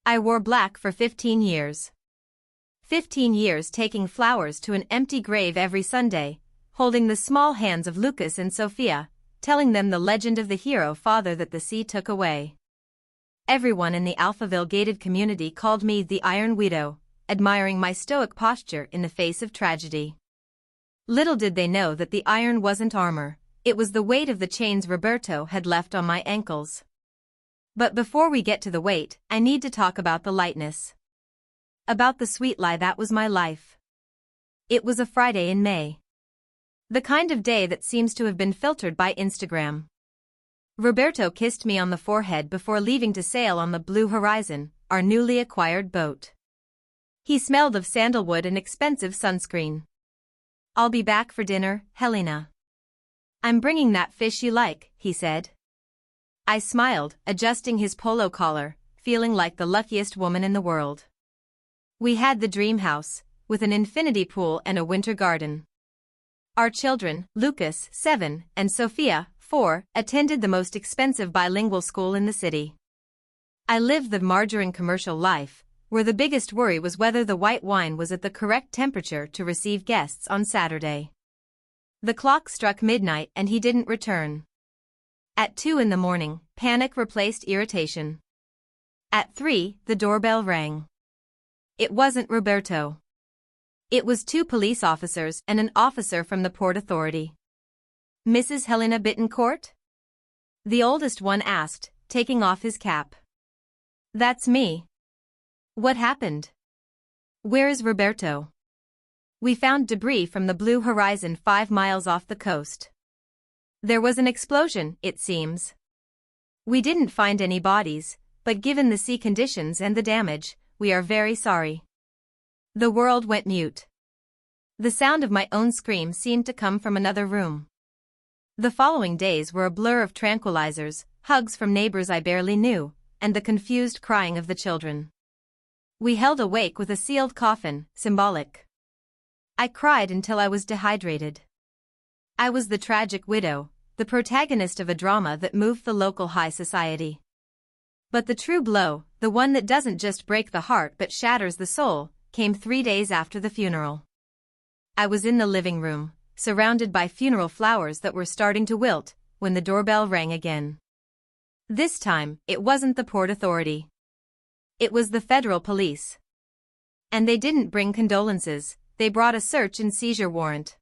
I wore black for 15 years. 15 years taking flowers to an empty grave every Sunday, holding the small hands of Lucas and Sophia, telling them the legend of the hero father that the sea took away. Everyone in the Alphaville gated community called me the Iron Widow, admiring my stoic posture in the face of tragedy. Little did they know that the iron wasn't armor, it was the weight of the chains Roberto had left on my ankles. But before we get to the weight, I need to talk about the lightness. About the sweet lie that was my life. It was a Friday in May. The kind of day that seems to have been filtered by Instagram. Roberto kissed me on the forehead before leaving to sail on the Blue Horizon, our newly acquired boat. He smelled of sandalwood and expensive sunscreen. "I'll be back for dinner, Helena. I'm bringing that fish you like," he said. I smiled, adjusting his polo collar, feeling like the luckiest woman in the world. We had the dream house, with an infinity pool and a winter garden. Our children, Lucas, 7, and Sophia, 4, attended the most expensive bilingual school in the city. I lived the margarine commercial life, where the biggest worry was whether the white wine was at the correct temperature to receive guests on Saturday. The clock struck midnight and he didn't return. At 2 in the morning, panic replaced irritation. At 3, the doorbell rang. It wasn't Roberto. It was 2 police officers and an officer from the Port Authority. "Mrs. Helena Bittencourt?" The oldest one asked, taking off his cap. "That's me. What happened? Where is Roberto?" "We found debris from the Blue Horizon 5 miles off the coast. There was an explosion, it seems. We didn't find any bodies, but given the sea conditions and the damage, we are very sorry." The world went mute. The sound of my own scream seemed to come from another room. The following days were a blur of tranquilizers, hugs from neighbors I barely knew, and the confused crying of the children. We held a wake with a sealed coffin, symbolic. I cried until I was dehydrated. I was the tragic widow, the protagonist of a drama that moved the local high society. But the true blow, the one that doesn't just break the heart but shatters the soul, came 3 days after the funeral. I was in the living room, surrounded by funeral flowers that were starting to wilt, when the doorbell rang again. This time, it wasn't the Port Authority. It was the federal police. And they didn't bring condolences, they brought a search and seizure warrant.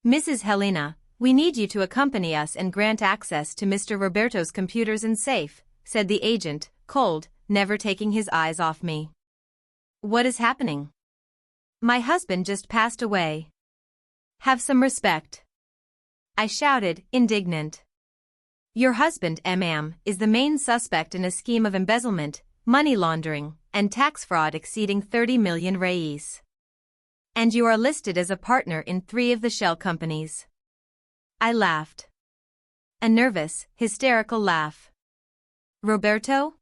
"Mrs. Helena, we need you to accompany us and grant access to Mr. Roberto's computers and safe," said the agent, cold, never taking his eyes off me. "What is happening?" "My husband just passed away. Have some respect." I shouted, indignant. "Your husband, ma'am, is the main suspect in a scheme of embezzlement, money laundering, and tax fraud exceeding 30 million reais. And you are listed as a partner in 3 of the shell companies." I laughed. A nervous, hysterical laugh. "Roberto?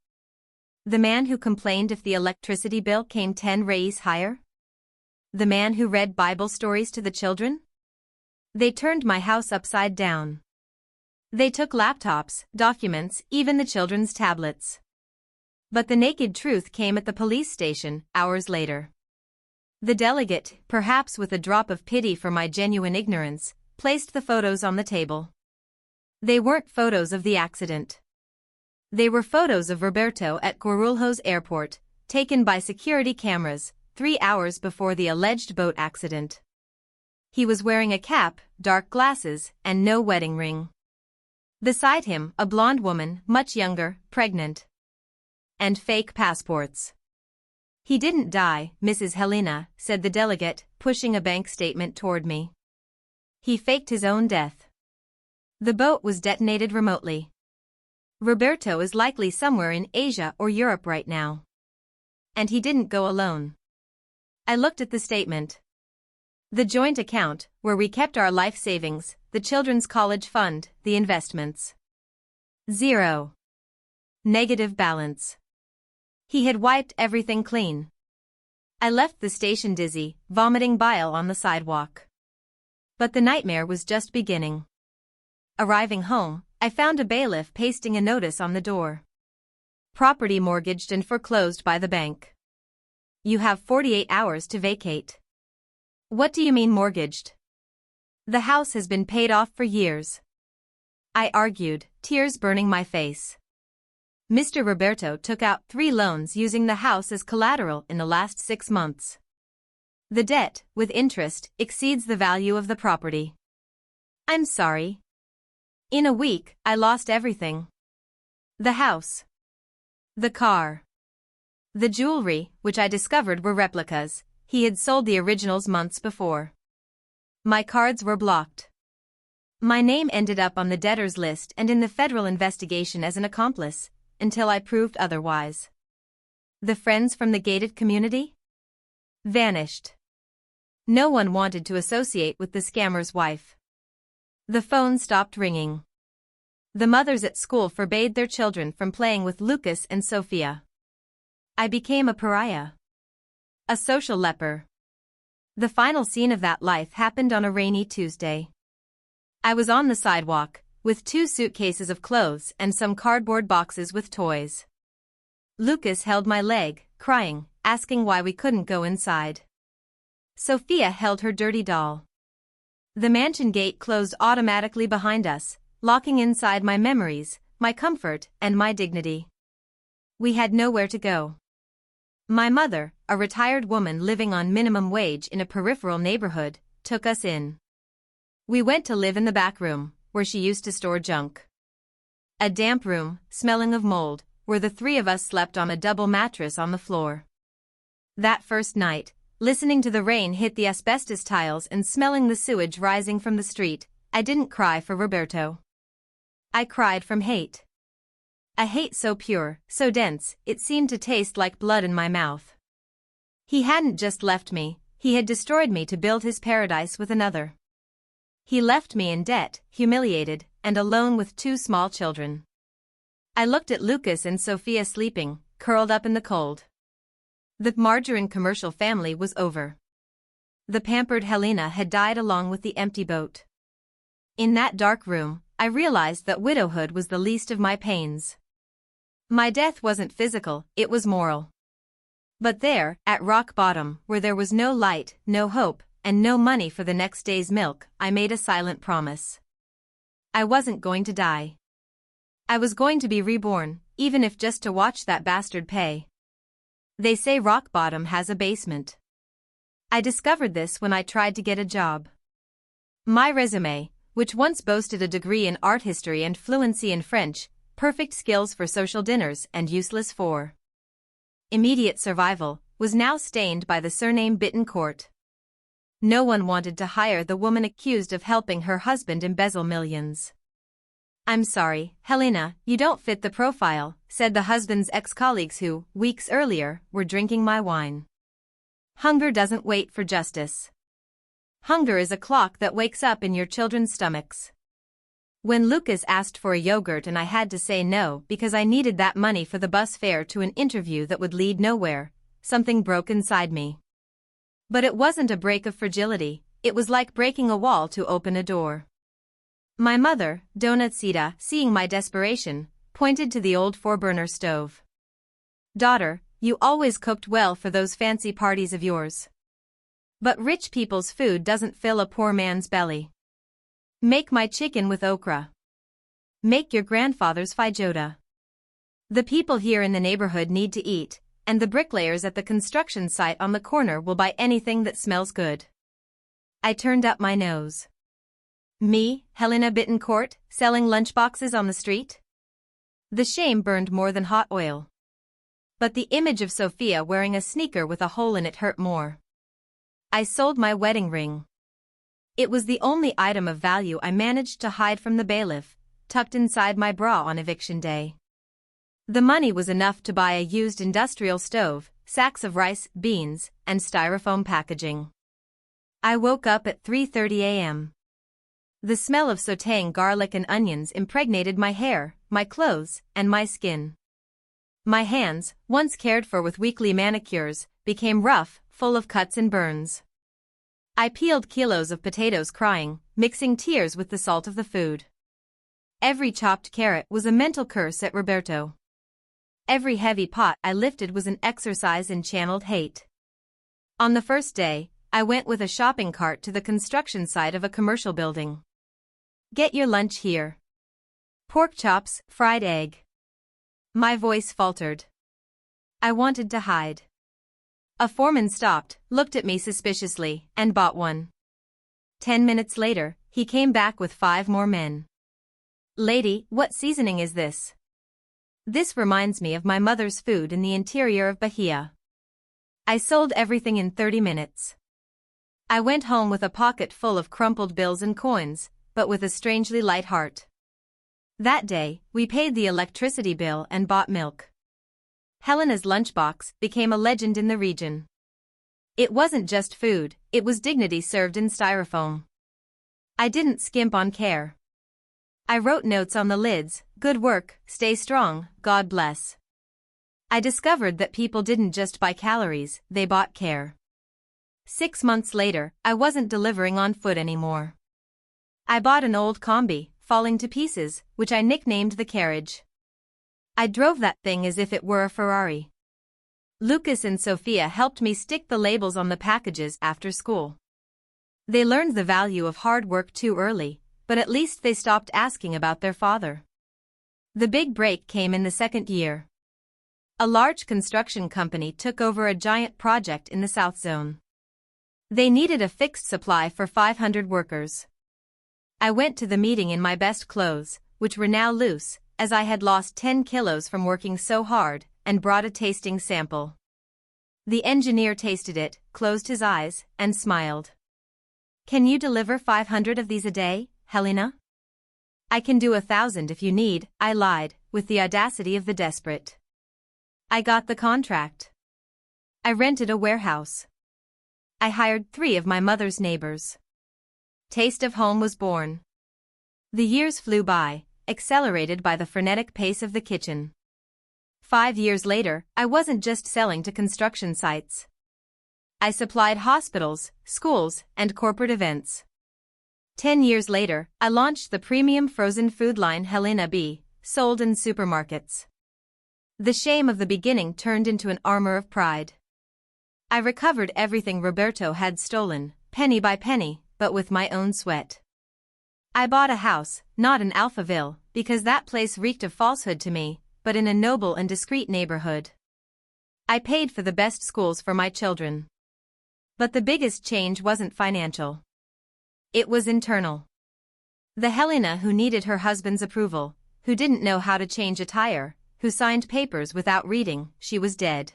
The man who complained if the electricity bill came 10 reais higher? The man who read Bible stories to the children? They turned my house upside down. They took laptops, documents, even the children's tablets. But the naked truth came at the police station, hours later. The delegate, perhaps with a drop of pity for my genuine ignorance, placed the photos on the table. They weren't photos of the accident. They were photos of Roberto at Guarulhos Airport, taken by security cameras, 3 hours before the alleged boat accident. He was wearing a cap, dark glasses, and no wedding ring. Beside him, a blonde woman, much younger, pregnant. And fake passports. "He didn't die, Mrs. Helena," said the delegate, pushing a bank statement toward me. "He faked his own death. The boat was detonated remotely. Roberto is likely somewhere in Asia or Europe right now. And he didn't go alone." I looked at the statement. The joint account, where we kept our life savings, the children's college fund, the investments. 0. Negative balance. He had wiped everything clean. I left the station dizzy, vomiting bile on the sidewalk. But the nightmare was just beginning. Arriving home, I found a bailiff pasting a notice on the door. Property mortgaged and foreclosed by the bank. You have 48 hours to vacate. What do you mean mortgaged? The house has been paid off for years. I argued, tears burning my face. Mr. Roberto took out 3 loans using the house as collateral in the last 6 months. The debt, with interest, exceeds the value of the property. I'm sorry. In a week, I lost everything. The house. The car. The jewelry, which I discovered were replicas. He had sold the originals months before. My cards were blocked. My name ended up on the debtors list and in the federal investigation as an accomplice, until I proved otherwise. The friends from the gated community? Vanished. No one wanted to associate with the scammer's wife. The phone stopped ringing. The mothers at school forbade their children from playing with Lucas and Sophia. I became a pariah. A social leper. The final scene of that life happened on a rainy Tuesday. I was on the sidewalk, with 2 suitcases of clothes and some cardboard boxes with toys. Lucas held my leg, crying, asking why we couldn't go inside. Sophia held her dirty doll. The mansion gate closed automatically behind us, locking inside my memories, my comfort, and my dignity. We had nowhere to go. My mother, a retired woman living on minimum wage in a peripheral neighborhood, took us in. We went to live in the back room, where she used to store junk. A damp room, smelling of mold, where the 3 of us slept on a double mattress on the floor. That first night, listening to the rain hit the asbestos tiles and smelling the sewage rising from the street, I didn't cry for Roberto. I cried from hate. A hate so pure, so dense, it seemed to taste like blood in my mouth. He hadn't just left me, he had destroyed me to build his paradise with another. He left me in debt, humiliated, and alone with 2 small children. I looked at Lucas and Sophia sleeping, curled up in the cold. The margarine commercial family was over. The pampered Helena had died along with the empty boat. In that dark room, I realized that widowhood was the least of my pains. My death wasn't physical, it was moral. But there, at rock bottom, where there was no light, no hope, and no money for the next day's milk, I made a silent promise. I wasn't going to die. I was going to be reborn, even if just to watch that bastard pay. They say rock bottom has a basement. I discovered this when I tried to get a job. My resume, which once boasted a degree in art history and fluency in French, perfect skills for social dinners and useless for immediate survival, was now stained by the surname Bittencourt. No one wanted to hire the woman accused of helping her husband embezzle millions. I'm sorry, Helena, you don't fit the profile, said the husband's ex-colleagues who, weeks earlier, were drinking my wine. Hunger doesn't wait for justice. Hunger is a clock that wakes up in your children's stomachs. When Lucas asked for a yogurt and I had to say no because I needed that money for the bus fare to an interview that would lead nowhere, something broke inside me. But it wasn't a break of fragility, it was like breaking a wall to open a door. My mother, Dona Cita, seeing my desperation, pointed to the old 4-burner stove. Daughter, you always cooked well for those fancy parties of yours. But rich people's food doesn't fill a poor man's belly. Make my chicken with okra. Make your grandfather's feijoada. The people here in the neighborhood need to eat, and the bricklayers at the construction site on the corner will buy anything that smells good. I turned up my nose. Me, Helena Bittencourt, selling lunchboxes on the street? The shame burned more than hot oil. But the image of Sophia wearing a sneaker with a hole in it hurt more. I sold my wedding ring. It was the only item of value I managed to hide from the bailiff, tucked inside my bra on eviction day. The money was enough to buy a used industrial stove, sacks of rice, beans, and styrofoam packaging. I woke up at 3:30 a.m. The smell of sautéing garlic and onions impregnated my hair, my clothes, and my skin. My hands, once cared for with weekly manicures, became rough, full of cuts and burns. I peeled kilos of potatoes crying, mixing tears with the salt of the food. Every chopped carrot was a mental curse at Roberto. Every heavy pot I lifted was an exercise in channeled hate. On the first day, I went with a shopping cart to the construction site of a commercial building. "Get your lunch here. Pork chops, fried egg." My voice faltered. I wanted to hide. A foreman stopped, looked at me suspiciously, and bought one. 10 minutes later, he came back with 5 more men. "Lady, what seasoning is this?" This reminds me of my mother's food in the interior of Bahia. I sold everything in 30 minutes. I went home with a pocket full of crumpled bills and coins, but with a strangely light heart. That day, we paid the electricity bill and bought milk. Helena's lunchbox became a legend in the region. It wasn't just food, it was dignity served in styrofoam. I didn't skimp on care. I wrote notes on the lids: "Good work, stay strong, God bless." I discovered that people didn't just buy calories, they bought care. 6 months later, I wasn't delivering on foot anymore. I bought an old combi, falling to pieces, which I nicknamed the carriage. I drove that thing as if it were a Ferrari. Lucas and Sophia helped me stick the labels on the packages after school. They learned the value of hard work too early, but at least they stopped asking about their father. The big break came in the second year. A large construction company took over a giant project in the South Zone. They needed a fixed supply for 500 workers. I went to the meeting in my best clothes, which were now loose, as I had lost 10 kilos from working so hard, and brought a tasting sample. The engineer tasted it, closed his eyes, and smiled. "Can you deliver 500 of these a day, Helena?" "I can do 1,000 if you need," I lied, with the audacity of the desperate. I got the contract. I rented a warehouse. I hired 3 of my mother's neighbors. Taste of home was born. The years flew by, accelerated by the frenetic pace of the kitchen. 5 years later, I wasn't just selling to construction sites. I supplied hospitals, schools, and corporate events. 10 years later, I launched the premium frozen food line Helena B, sold in supermarkets. The shame of the beginning turned into an armor of pride. I recovered everything Roberto had stolen, penny by penny, but with my own sweat. I bought a house, not in Alphaville, because that place reeked of falsehood to me, but in a noble and discreet neighborhood. I paid for the best schools for my children. But the biggest change wasn't financial. It was internal. The Helena who needed her husband's approval, who didn't know how to change a tire, who signed papers without reading, she was dead.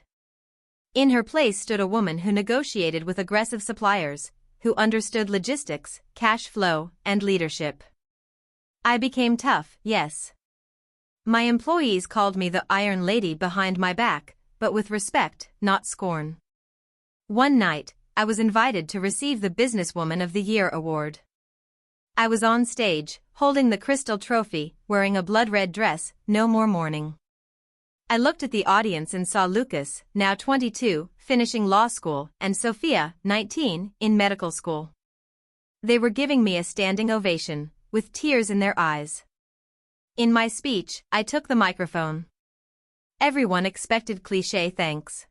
In her place stood a woman who negotiated with aggressive suppliers, who understood logistics, cash flow, and leadership. I became tough, yes. My employees called me the Iron Lady behind my back, but with respect, not scorn. One night, I was invited to receive the Businesswoman of the Year award. I was on stage, holding the crystal trophy, wearing a blood-red dress, no more mourning. I looked at the audience and saw Lucas, now 22, finishing law school, and Sophia, 19, in medical school. They were giving me a standing ovation, with tears in their eyes. In my speech, I took the microphone. Everyone expected cliché thanks.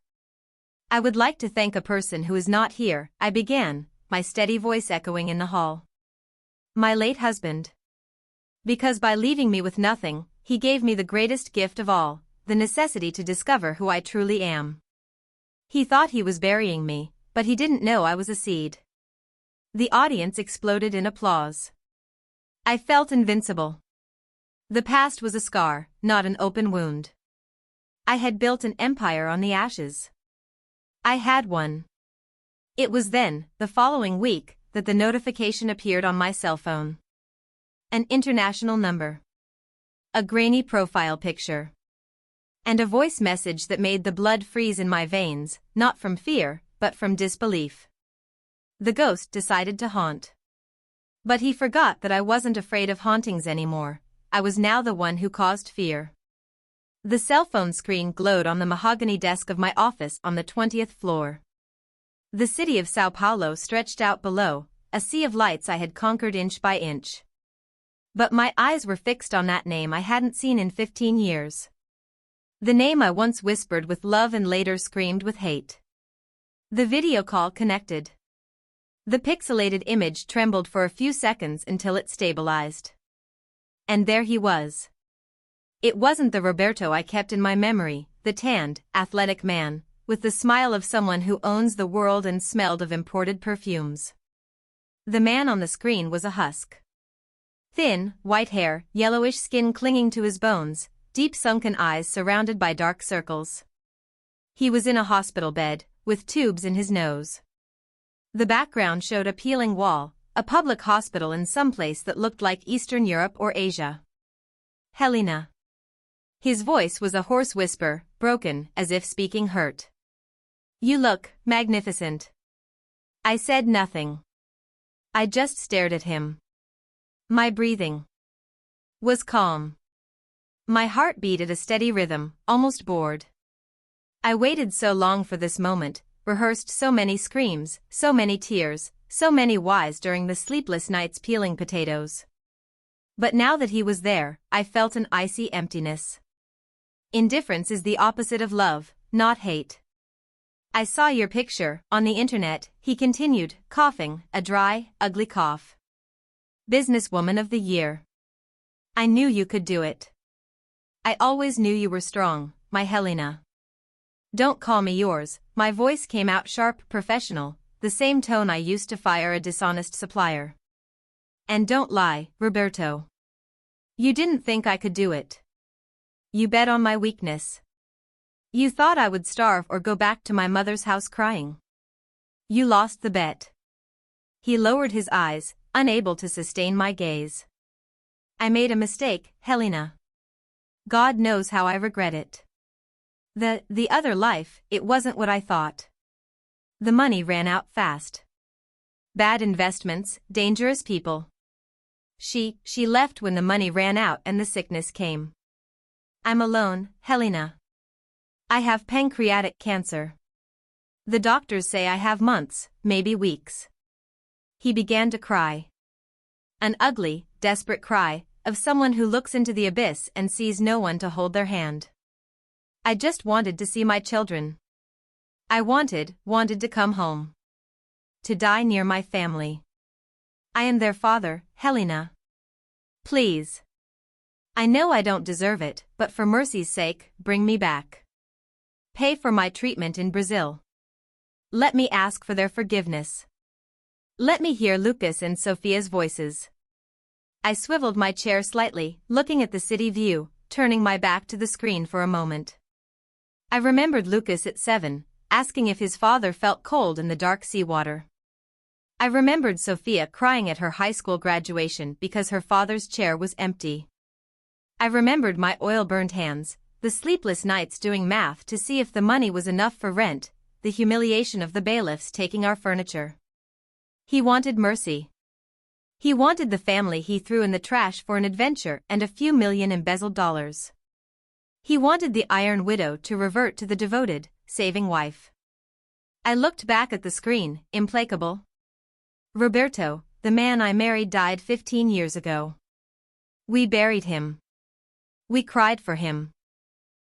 "I would like to thank a person who is not here," I began, my steady voice echoing in the hall. "My late husband. Because by leaving me with nothing, he gave me the greatest gift of all, the necessity to discover who I truly am. He thought he was burying me, but he didn't know I was a seed." The audience exploded in applause. I felt invincible. The past was a scar, not an open wound. I had built an empire on the ashes. I had one. It was then, the following week, that the notification appeared on my cell phone. An international number. A grainy profile picture. And a voice message that made the blood freeze in my veins, not from fear, but from disbelief. The ghost decided to haunt. But he forgot that I wasn't afraid of hauntings anymore. I was now the one who caused fear. The cell phone screen glowed on the mahogany desk of my office on the 20th floor. The city of Sao Paulo stretched out below, a sea of lights I had conquered inch by inch. But my eyes were fixed on that name I hadn't seen in 15 years. The name I once whispered with love and later screamed with hate. The video call connected. The pixelated image trembled for a few seconds until it stabilized. And there he was. It wasn't the Roberto I kept in my memory, the tanned, athletic man, with the smile of someone who owns the world and smelled of imported perfumes. The man on the screen was a husk. Thin, white hair, yellowish skin clinging to his bones, deep sunken eyes surrounded by dark circles. He was in a hospital bed, with tubes in his nose. The background showed a peeling wall, a public hospital in some place that looked like Eastern Europe or Asia. Helena. His voice was a hoarse whisper, broken, as if speaking hurt. You look magnificent. I said nothing. I just stared at him. My breathing was calm. My heart beat at a steady rhythm, almost bored. I waited so long for this moment, rehearsed so many screams, so many tears, so many whys during the sleepless nights peeling potatoes. But now that he was there, I felt an icy emptiness. Indifference is the opposite of love, not hate. I saw your picture, on the internet, he continued, coughing, a dry, ugly cough. Businesswoman of the year. I knew you could do it. I always knew you were strong, my Helena. Don't call me yours, my voice came out sharp, professional, the same tone I used to fire a dishonest supplier. And don't lie, Roberto. You didn't think I could do it. You bet on my weakness. You thought I would starve or go back to my mother's house crying. You lost the bet. He lowered his eyes, unable to sustain my gaze. I made a mistake, Helena. God knows how I regret it. The other life, it wasn't what I thought. The money ran out fast. Bad investments, dangerous people. She left when the money ran out and the sickness came. I'm alone, Helena. I have pancreatic cancer. The doctors say I have months, maybe weeks. He began to cry. An ugly, desperate cry, of someone who looks into the abyss and sees no one to hold their hand. I just wanted to see my children. I wanted to come home. To die near my family. I am their father, Helena. Please. I know I don't deserve it, but for mercy's sake, bring me back. Pay for my treatment in Brazil. Let me ask for their forgiveness. Let me hear Lucas and Sophia's voices. I swiveled my chair slightly, looking at the city view, turning my back to the screen for a moment. I remembered Lucas at 7, asking if his father felt cold in the dark seawater. I remembered Sophia crying at her high school graduation because her father's chair was empty. I remembered my oil-burned hands, the sleepless nights doing math to see if the money was enough for rent, the humiliation of the bailiffs taking our furniture. He wanted mercy. He wanted the family he threw in the trash for an adventure and a few million embezzled dollars. He wanted the Iron Widow to revert to the devoted, saving wife. I looked back at the screen, implacable. Roberto, the man I married, died 15 years ago. We buried him. We cried for him.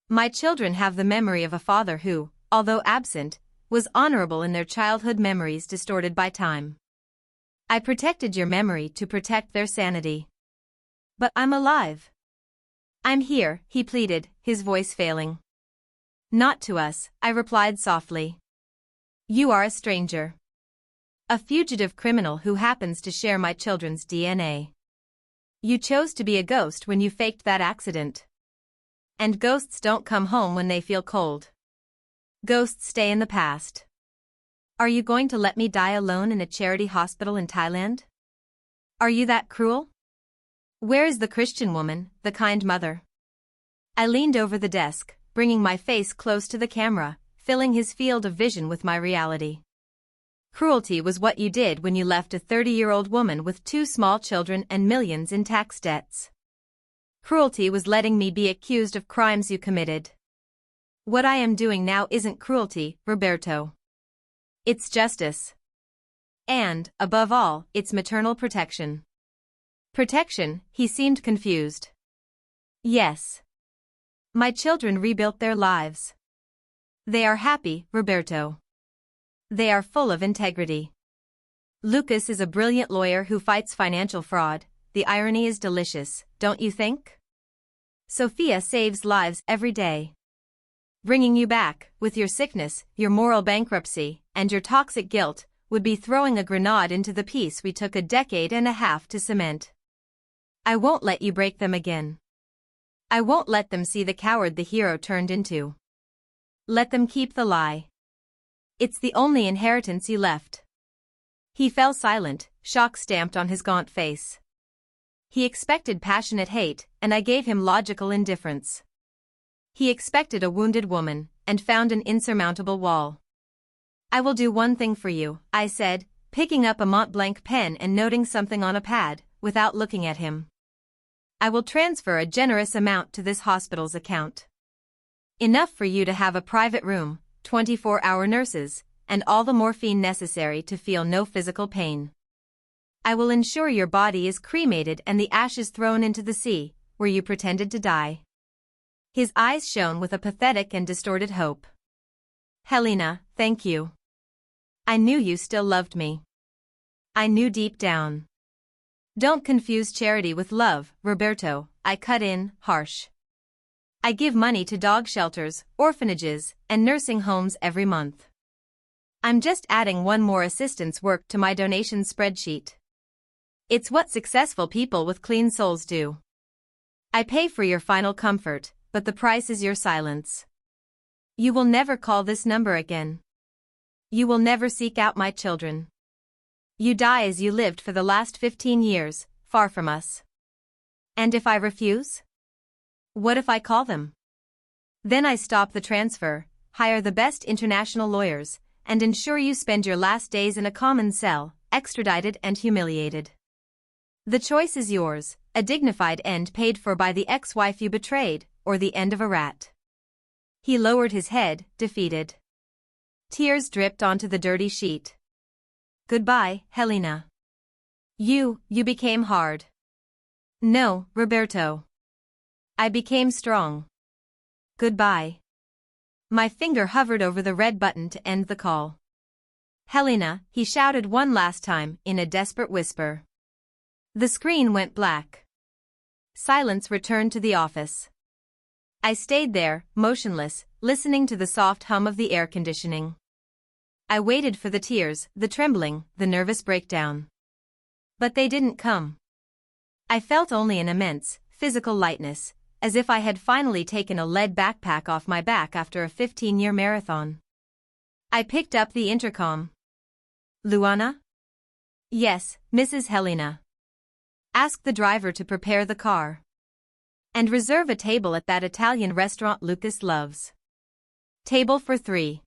My children have the memory of a father who, although absent, was honorable in their childhood memories distorted by time. I protected your memory to protect their sanity. But I'm alive. I'm here, he pleaded, his voice failing. Not to us, I replied softly. You are a stranger. A fugitive criminal who happens to share my children's DNA. You chose to be a ghost when you faked that accident. And ghosts don't come home when they feel cold. Ghosts stay in the past. Are you going to let me die alone in a charity hospital in Thailand? Are you that cruel? Where is the Christian woman, the kind mother? I leaned over the desk, bringing my face close to the camera, filling his field of vision with my reality. Cruelty was what you did when you left a 30-year-old woman with 2 small children and millions in tax debts. Cruelty was letting me be accused of crimes you committed. What I am doing now isn't cruelty, Roberto. It's justice. And, above all, it's maternal protection. Protection, he seemed confused. Yes. My children rebuilt their lives. They are happy, Roberto. They are full of integrity. Lucas is a brilliant lawyer who fights financial fraud. The irony is delicious, don't you think? Sofia saves lives every day. Bringing you back, with your sickness, your moral bankruptcy, and your toxic guilt, would be throwing a grenade into the peace we took a decade and a half to cement. I won't let you break them again. I won't let them see the coward the hero turned into. Let them keep the lie. It's the only inheritance you left. He fell silent, shock stamped on his gaunt face. He expected passionate hate, and I gave him logical indifference. He expected a wounded woman, and found an insurmountable wall. I will do one thing for you, I said, picking up a Mont Blanc pen and noting something on a pad, without looking at him. I will transfer a generous amount to this hospital's account. Enough for you to have a private room, 24-hour nurses, and all the morphine necessary to feel no physical pain. I will ensure your body is cremated and the ashes thrown into the sea, where you pretended to die. His eyes shone with a pathetic and distorted hope. Helena, thank you. I knew you still loved me. I knew deep down. Don't confuse charity with love, Roberto, I cut in, harsh. I give money to dog shelters, orphanages, and nursing homes every month. I'm just adding one more assistance work to my donation spreadsheet. It's what successful people with clean souls do. I pay for your final comfort, but the price is your silence. You will never call this number again. You will never seek out my children. You die as you lived for the last 15 years, far from us. And if I refuse? What if I call them? Then I stop the transfer, hire the best international lawyers, and ensure you spend your last days in a common cell, extradited and humiliated. The choice is yours, a dignified end paid for by the ex-wife you betrayed, or the end of a rat. He lowered his head, defeated. Tears dripped onto the dirty sheet. Goodbye, Helena. You became hard. No, Roberto. I became strong. Goodbye. My finger hovered over the red button to end the call. Helena, he shouted one last time, in a desperate whisper. The screen went black. Silence returned to the office. I stayed there, motionless, listening to the soft hum of the air conditioning. I waited for the tears, the trembling, the nervous breakdown. But they didn't come. I felt only an immense, physical lightness, as if I had finally taken a lead backpack off my back after a 15-year marathon. I picked up the intercom. Luana? Yes, Mrs. Helena. Ask the driver to prepare the car. And reserve a table at that Italian restaurant Lucas loves. Table for 3.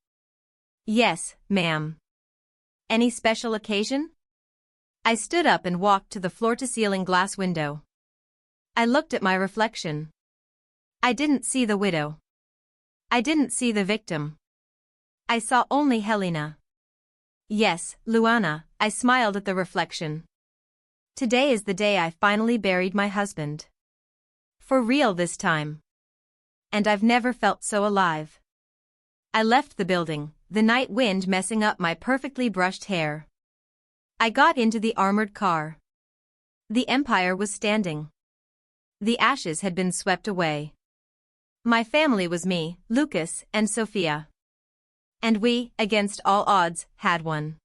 Yes, ma'am. Any special occasion? I stood up and walked to the floor-to-ceiling glass window. I looked at my reflection. I didn't see the widow. I didn't see the victim. I saw only Helena. Yes, Luana, I smiled at the reflection. Today is the day I finally buried my husband. For real this time. And I've never felt so alive. I left the building, the night wind messing up my perfectly brushed hair. I got into the armored car. The Empire was standing. The ashes had been swept away. My family was me, Lucas, and Sofia. And we, against all odds, had won.